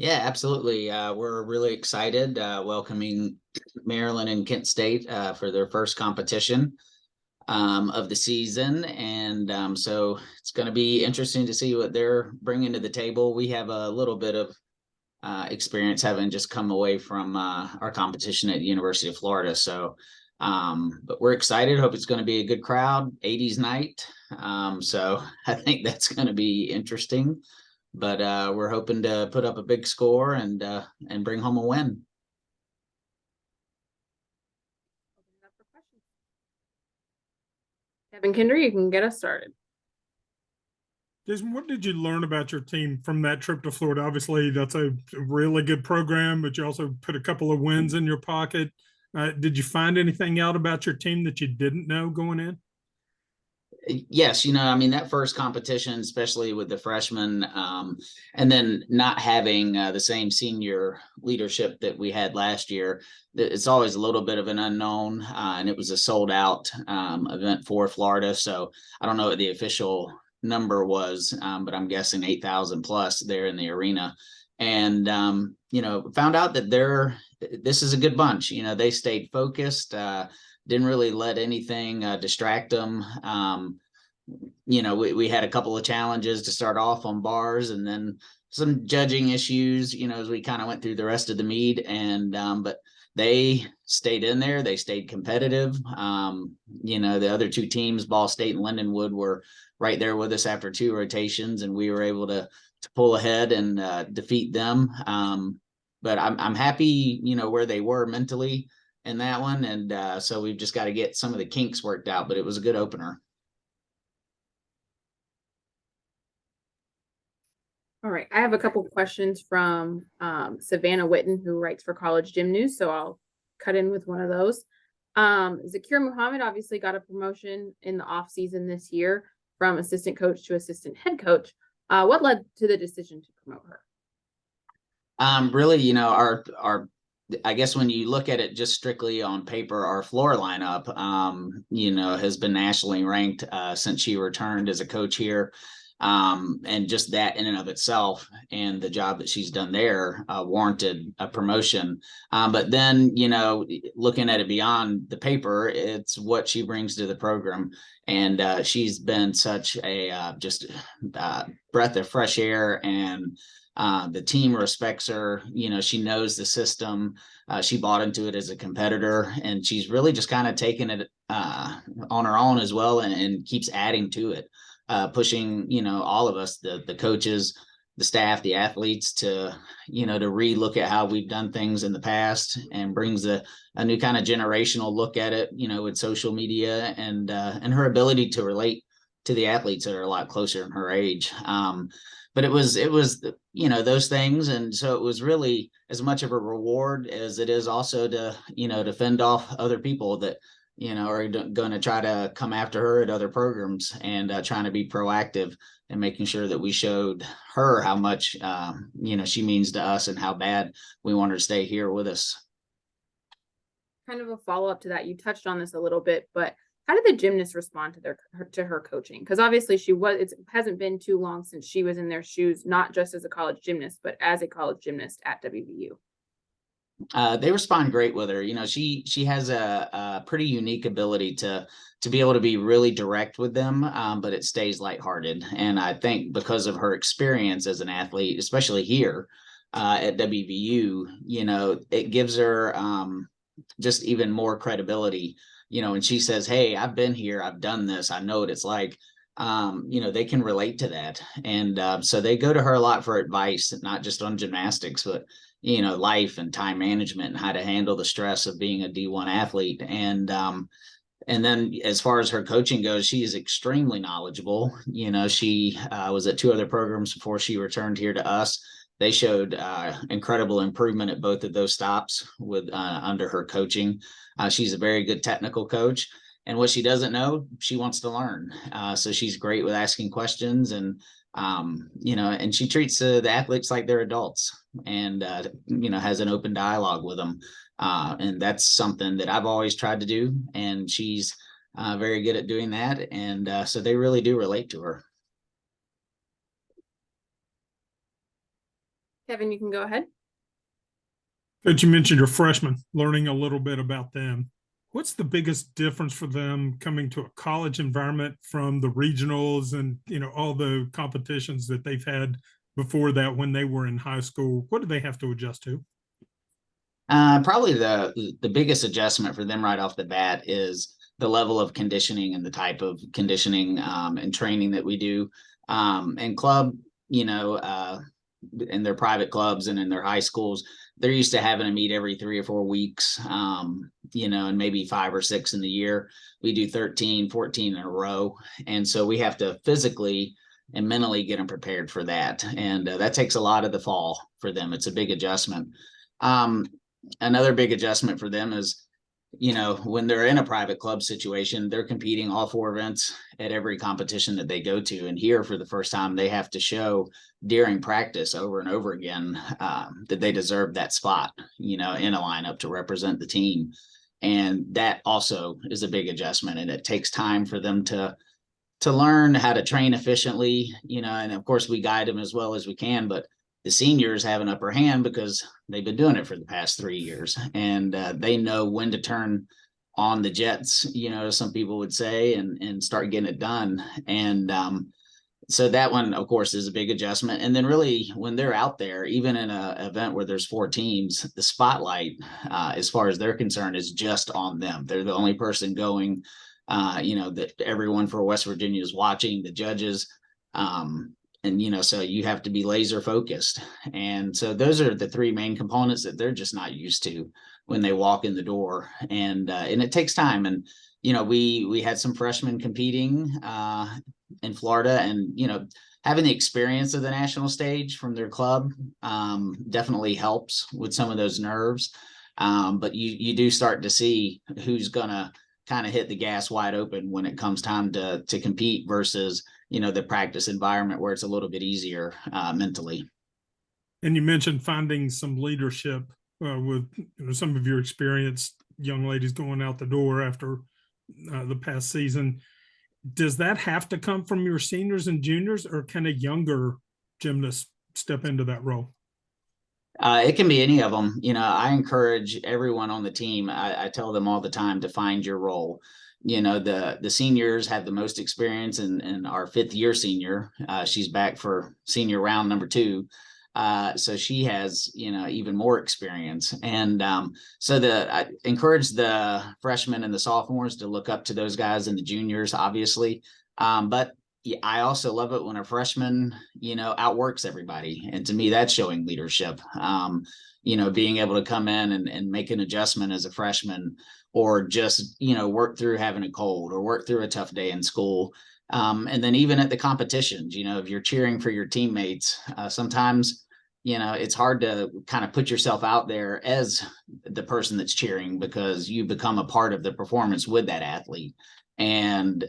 Yeah, absolutely. We're really excited welcoming Maryland and Kent State for their first competition of the season. And so it's going to be interesting to see what they're bringing to the table. We have a little bit of experience having just come away from our competition at the University of Florida. So, but we're excited. Hope it's going to be a good crowd, 80s night. So I think that's going to be interesting. But we're hoping to put up a big score and bring home a win. Kevin Kinder, you can get us started. Jason, what did you learn about your team from that trip to Florida? Obviously, that's a really good program, but you also put a couple of wins in your pocket. Did you find anything out about your team that you didn't know going in? Yes, I mean, that first competition, especially with the freshmen, and then not having the same senior leadership that we had last year, it's always a little bit of an unknown. And it was a sold out event for Florida. So I don't know what the official number was, but I'm guessing 8,000 plus there in the arena. And, found out that this is a good bunch. They stayed focused. Didn't really let anything distract them. We had a couple of challenges to start off on bars, and then some judging issues, as we kind of went through the rest of the meet. And but they stayed in there. They stayed competitive. The other two teams, Ball State and Lindenwood, were right there with us after two rotations, and we were able to pull ahead and defeat them. But I'm happy, where they were mentally in that one. And so we've just got to get some of the kinks worked out, but it was a good opener. All right, I have a couple of questions from Savannah Witten, who writes for College Gym News, so I'll cut in with one of those. Zakir Muhammad obviously got a promotion in the off season this year from assistant coach to assistant head coach. What led to the decision to promote her? Really, our I guess when you look at it just strictly on paper, our floor lineup, has been nationally ranked since she returned as a coach here. And just that in and of itself and the job that she's done there warranted a promotion. But then, looking at it beyond the paper, it's what she brings to the program. And she's been such a breath of fresh air, and the team respects her. She knows the system. She bought into it as a competitor, and she's really just kind of taken it on her own as well, and keeps adding to it, pushing, all of us, the coaches, the staff, the athletes to relook at how we've done things in the past, and brings a new kind of generational look at it, with social media and her ability to relate to the athletes that are a lot closer in her age. But it was those things. And so it was really as much of a reward as it is also to fend off other people that are going to try to come after her at other programs, and trying to be proactive and making sure that we showed her how much she means to us, and how bad we want her to stay here with us. Kind of a follow-up to that, you touched on this a little bit, but how did the gymnasts respond to her coaching? Because obviously it hasn't been too long since she was in their shoes, not just as a college gymnast, but as a college gymnast at WVU. They respond great with her. She has a pretty unique ability to be able to be really direct with them, but it stays lighthearted. And I think because of her experience as an athlete, especially here at WVU, it gives her just even more credibility. And she says, "Hey, I've been here, I've done this, I know what it's like." They can relate to that. And so they go to her a lot for advice, not just on gymnastics, but life and time management, and how to handle the stress of being a D1 athlete. And then as far as her coaching goes, she is extremely knowledgeable. She was at two other programs before she returned here to us. They showed incredible improvement at both of those stops with under her coaching. She's a very good technical coach, and what she doesn't know, she wants to learn. So she's great with asking questions, and and she treats the athletes like they're adults, and has an open dialogue with them. And that's something that I've always tried to do, and she's very good at doing that. And so they really do relate to her. Kevin, you can go ahead. But you mentioned your freshmen, learning a little bit about them. What's the biggest difference for them coming to a college environment from the regionals and, all the competitions that they've had before that when they were in high school? What do they have to adjust to? Probably the biggest adjustment for them right off the bat is the level of conditioning and the type of conditioning and training that we do. And club, in their private clubs and in their high schools, they're used to having to meet every 3 or 4 weeks, and maybe 5 or 6 in the year. We do 13, 14 in a row. And so we have to physically and mentally get them prepared for that. And that takes a lot of the fall for them. It's a big adjustment. Another big adjustment for them is, when they're in a private club situation, they're competing all 4 events at every competition that they go to. And here, for the first time, they have to show during practice over and over again that they deserve that spot, in a lineup to represent the team. And that also is a big adjustment. And it takes time for them to learn how to train efficiently, and of course we guide them as well as we can, but the seniors have an upper hand because they've been doing it for the past 3 years, and they know when to turn on the jets, some people would say, and start getting it done. And so that one, of course, is a big adjustment. And then really when they're out there, even in an event where there's 4 teams, the spotlight, as far as they're concerned, is just on them. They're the only person going, that everyone for West Virginia is watching, the judges. And, so you have to be laser focused. And so those are the 3 main components that they're just not used to when they walk in the door. And it takes time. And, we had some freshmen competing in Florida, and, having the experience of the national stage from their club definitely helps with some of those nerves. But you do start to see who's going to kind of hit the gas wide open when it comes time to compete versus, the practice environment where it's a little bit easier mentally. And you mentioned finding some leadership with some of your experienced young ladies going out the door after the past season. Does that have to come from your seniors and juniors, or can a younger gymnast step into that role? It can be any of them. I encourage everyone on the team. I tell them all the time to find your role. The seniors have the most experience, and our 5th year senior, she's back for senior round number 2. So she has, even more experience. And so I encourage the freshmen and the sophomores to look up to those guys, and the juniors, obviously. But I also love it when a freshman, outworks everybody. And to me, that's showing leadership. Being able to come in and make an adjustment as a freshman, or just, work through having a cold or work through a tough day in school. And then even at the competitions, if you're cheering for your teammates, sometimes, it's hard to kind of put yourself out there as the person that's cheering, because you become a part of the performance with that athlete. And,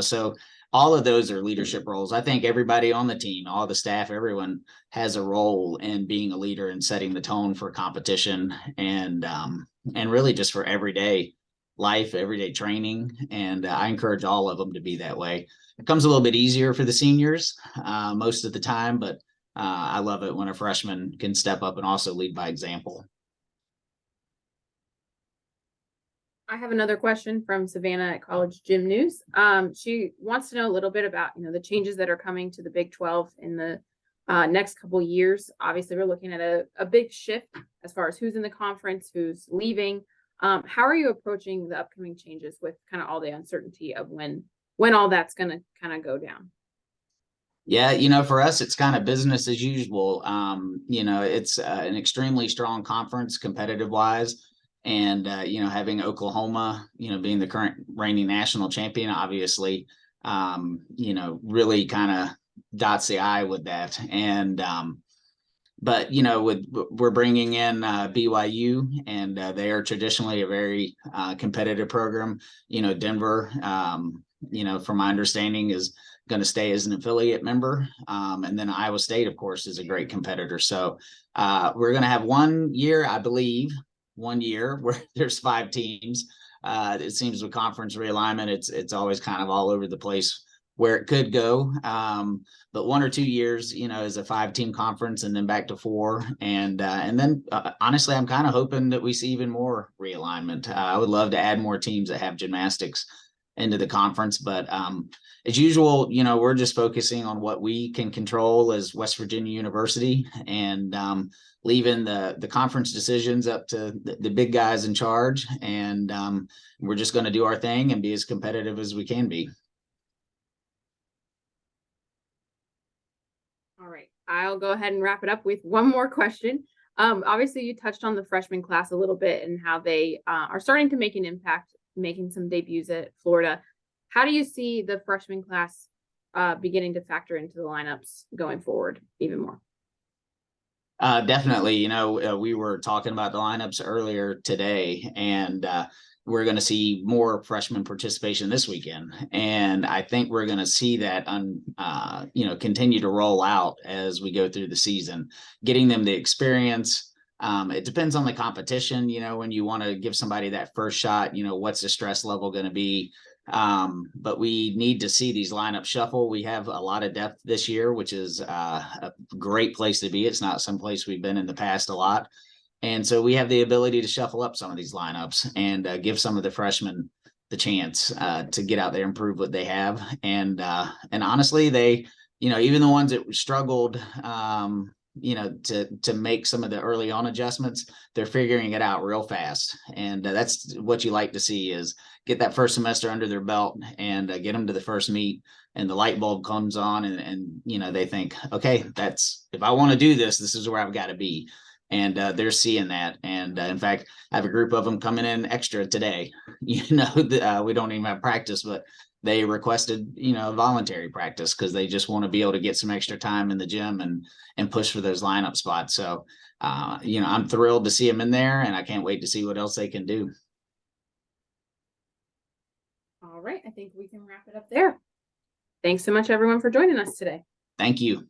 so all of those are leadership roles. I think everybody on the team, all the staff, everyone has a role in being a leader and setting the tone for competition, and really just for everyday life, everyday training. And I encourage all of them to be that way. It comes a little bit easier for the seniors most of the time, but I love it when a freshman can step up and also lead by example. I have another question from Savannah at College Gym News. She wants to know a little bit about, the changes that are coming to the Big 12 in the next couple of years. Obviously, we're looking at a big shift as far as who's in the conference, who's leaving. How are you approaching the upcoming changes with kind of all the uncertainty of when all that's going to kind of go down? Yeah, for us, it's kind of business as usual. It's an extremely strong conference competitive wise. And, having Oklahoma, being the current reigning national champion, obviously, really kind of dots the I with that. And, but, we're bringing in BYU, and they are traditionally a very competitive program. Denver, from my understanding, is going to stay as an affiliate member. And then Iowa State, of course, is a great competitor. So we're going to have 1 year, I believe, 1 year where there's 5 teams. It seems with conference realignment, it's always kind of all over the place where it could go. But 1 or 2 years, is a 5-team conference and then back to 4. And then honestly, I'm kind of hoping that we see even more realignment. I would love to add more teams that have gymnastics into the conference, but as usual, we're just focusing on what we can control as West Virginia University, and leaving the conference decisions up to the big guys in charge. And we're just going to do our thing and be as competitive as we can be. All right, I'll go ahead and wrap it up with one more question. Obviously, you touched on the freshman class a little bit and how they are starting to make an impact, making some debuts at Florida. How do you see the freshman class beginning to factor into the lineups going forward even more? Definitely. We were talking about the lineups earlier today, and we're going to see more freshman participation this weekend. And I think we're going to see that continue to roll out as we go through the season, getting them the experience. It depends on the competition, when you want to give somebody that first shot, what's the stress level going to be? But we need to see these lineups shuffle. We have a lot of depth this year, which is a great place to be. It's not someplace we've been in the past a lot. And so we have the ability to shuffle up some of these lineups and give some of the freshmen the chance to get out there and prove what they have. And honestly, they, even the ones that struggled, to make some of the early on adjustments, they're figuring it out real fast. And that's what you like to see, is get that first semester under their belt and get them to the first meet, and the light bulb comes on, and they think, okay, if I want to do this, this is where I've got to be. And they're seeing that. And in fact, I have a group of them coming in extra today. We don't even have practice, but they requested, voluntary practice because they just want to be able to get some extra time in the gym and push for those lineup spots. So, I'm thrilled to see them in there, and I can't wait to see what else they can do. All right, I think we can wrap it up there. Thanks so much, everyone, for joining us today. Thank you.